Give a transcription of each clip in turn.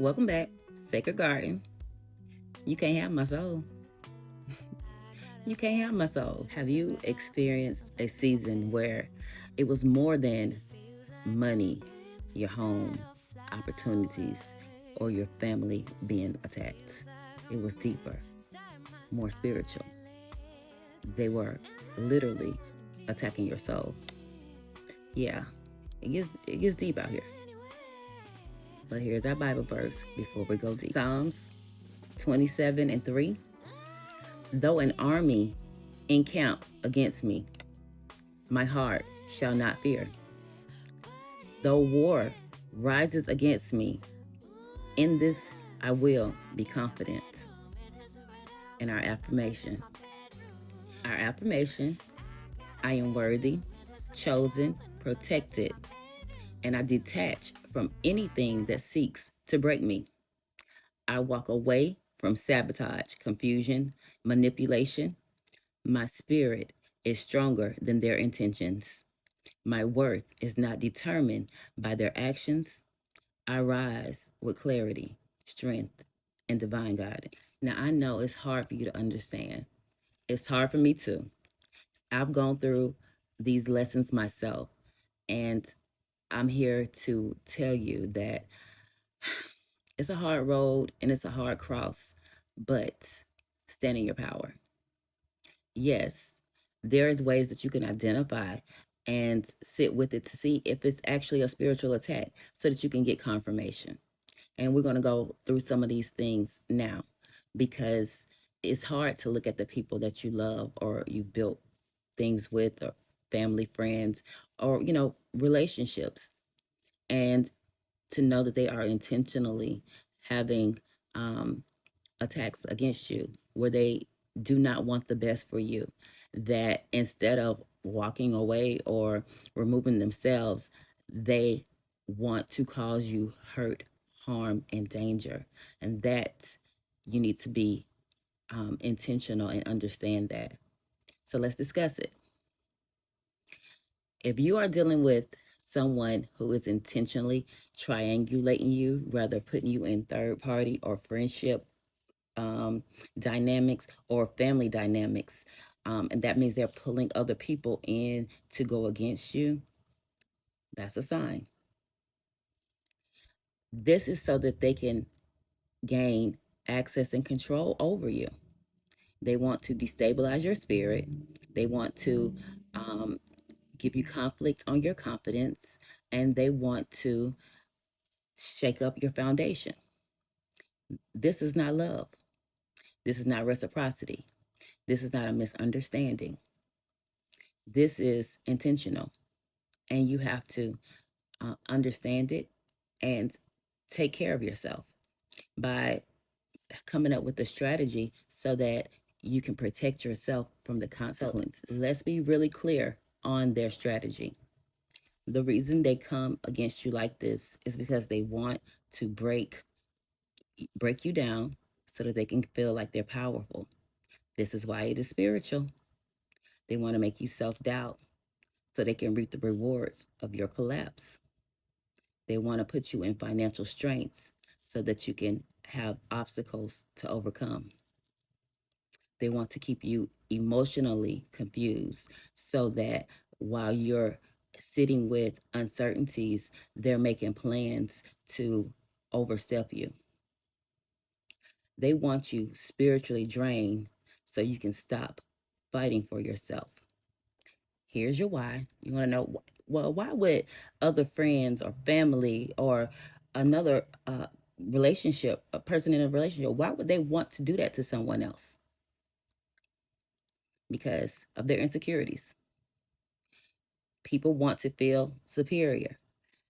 Welcome back, Sacred Garden. You can't have my soul. You can't have my soul. Have you experienced a season where it was more than money, your home, opportunities, or your family being attacked? It was deeper, more spiritual. They were literally attacking your soul. Yeah, it gets deep out here. But here's our Bible verse before we go deep. Psalms 27:3. Though an army encamp against me, my heart shall not fear. Though war rises against me, in this I will be confident. And our affirmation. Our affirmation: I am worthy, chosen, protected, and I detach from anything that seeks to break me. I walk away from sabotage, confusion, manipulation. My spirit is stronger than their intentions. My worth is not determined by their actions. I rise with clarity, strength, and divine guidance. Now, I know it's hard for you to understand. It's hard for me too. I've gone through these lessons myself, and I'm here to tell you that it's a hard road and it's a hard cross, but stand in your power. Yes, there's ways that you can identify and sit with it to see if it's actually a spiritual attack so that you can get confirmation. And we're going to go through some of these things now because it's hard to look at the people that you love or you've built things with, or family, friends, or, relationships, and to know that they are intentionally having um, attacks against you where they do not want the best for you, that instead of walking away or removing themselves, they want to cause you hurt, harm, and danger. And that you need to be intentional and understand that. So let's discuss it. If you are dealing with someone who is intentionally triangulating you, rather putting you in third party or friendship um, dynamics or family dynamics. And that means they're pulling other people in to go against you. That's a sign. This is so that they can gain access and control over you. They want to destabilize your spirit. They want to um, give you conflict on your confidence, and they want to shake up your foundation. This is not love. This is not reciprocity. This is not a misunderstanding. This is intentional, and you have to understand it and take care of yourself by coming up with a strategy so that you can protect yourself from the consequences. So let's be really clear on their strategy. The reason they come against you like this is because they want to break you down so that they can feel like they're powerful. This is why it is spiritual. They want to make you self-doubt so they can reap the rewards of your collapse. They want to put you in financial straits so that you can have obstacles to overcome. They want to keep you emotionally confused so that while you're sitting with uncertainties, they're making plans to overstep you. They want you spiritually drained so you can stop fighting for yourself. Here's your why. You want to know, well, why would other friends or family or another relationship, a person in a relationship, why would they want to do that to someone else? Because of their insecurities. People want to feel superior.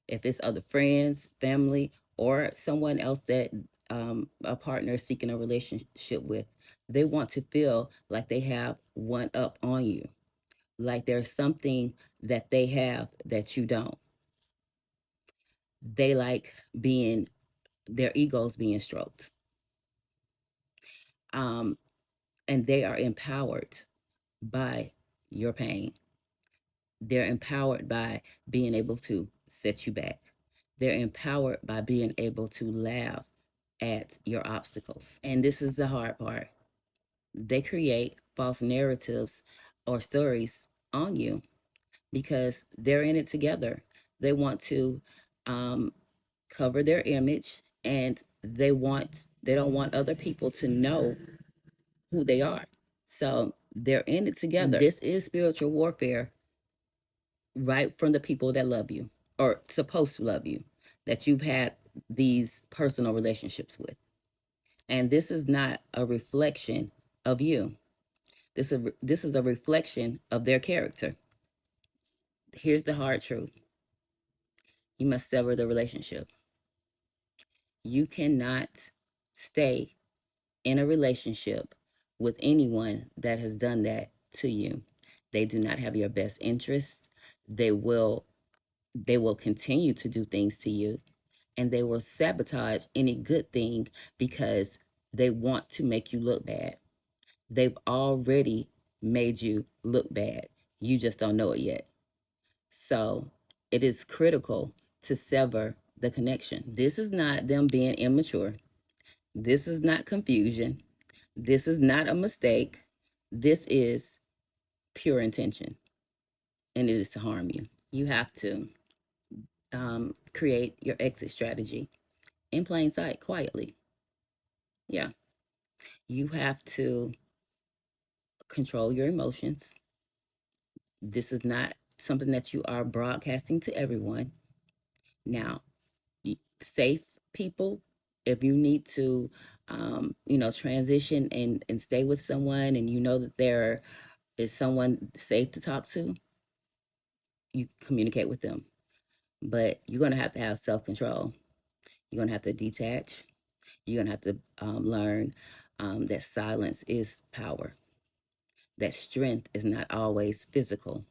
If it's other friends, family, or someone else that a partner is seeking a relationship with, they want to feel like they have one up on you, like there's something that they have that you don't. They like being, their egos being stroked. Um, and they are empowered by your pain. They're empowered by being able to set you back. They're empowered by being able to laugh at your obstacles. And this is the hard part. They create false narratives or stories on you because they're in it together. They want to um, cover their image, and they don't want other people to know who they are. So they're in it together. This is spiritual warfare, right from the people that love you or supposed to love you, that you've had these personal relationships with. And this is not a reflection of you. This is a reflection of their character. Here's the hard truth. You must sever the relationship. You cannot stay in a relationship with anyone that has done that to you. They do not have your best interests. They will continue to do things to you, and they will sabotage any good thing because they want to make you look bad. They've already made you look bad. You just don't know it yet. So it is critical to sever the connection. This is not them being immature. This is not confusion. This is not a mistake. This is pure intention, and it is to harm you. You have to create your exit strategy in plain sight, quietly. Yeah. You have to control your emotions. This is not something that you are broadcasting to everyone. Now, safe people, if you need to, transition and stay with someone, and you know that there is someone safe to talk to, you communicate with them. But you're going to have self-control. You're going to have to detach. You're going to have to learn that silence is power, that strength is not always physical,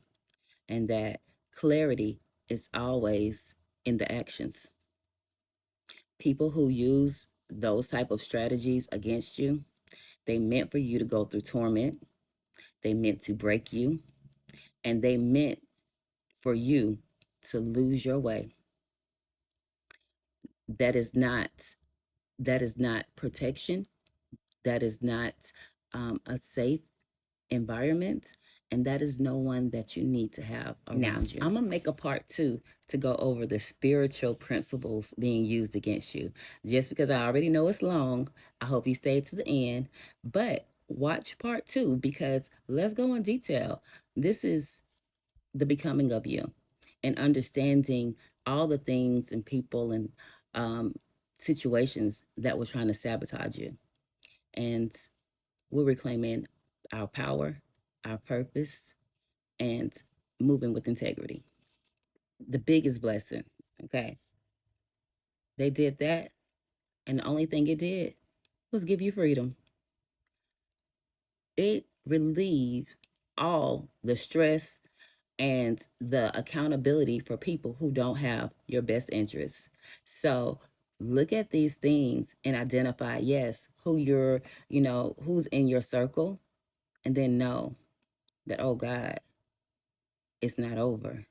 and that clarity is always in the actions. People who use those type of strategies against you, they meant for you to go through torment. They meant to break you, and they meant for you to lose your way. That is not protection. That is not a safe environment, and that is no one that you need to have around you. I'm gonna make a part 2 to go over the spiritual principles being used against you. Just because I already know it's long, I hope you stay to the end, but watch part 2 because let's go in detail. This is the becoming of you and understanding all the things and people and um, situations that were trying to sabotage you. And we're reclaiming our power, our purpose, and moving with integrity. The biggest blessing, okay? They did that, and the only thing it did was give you freedom. It relieved all the stress and the accountability for people who don't have your best interests. So look at these things and identify, yes, who's in your circle, and then know that, oh God, it's not over,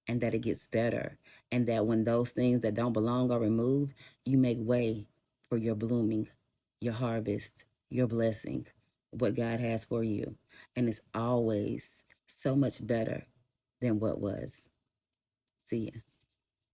and that it gets better, and that when those things that don't belong are removed, you make way for your blooming, your harvest, your blessing, what God has for you. And it's always so much better than what was. See ya.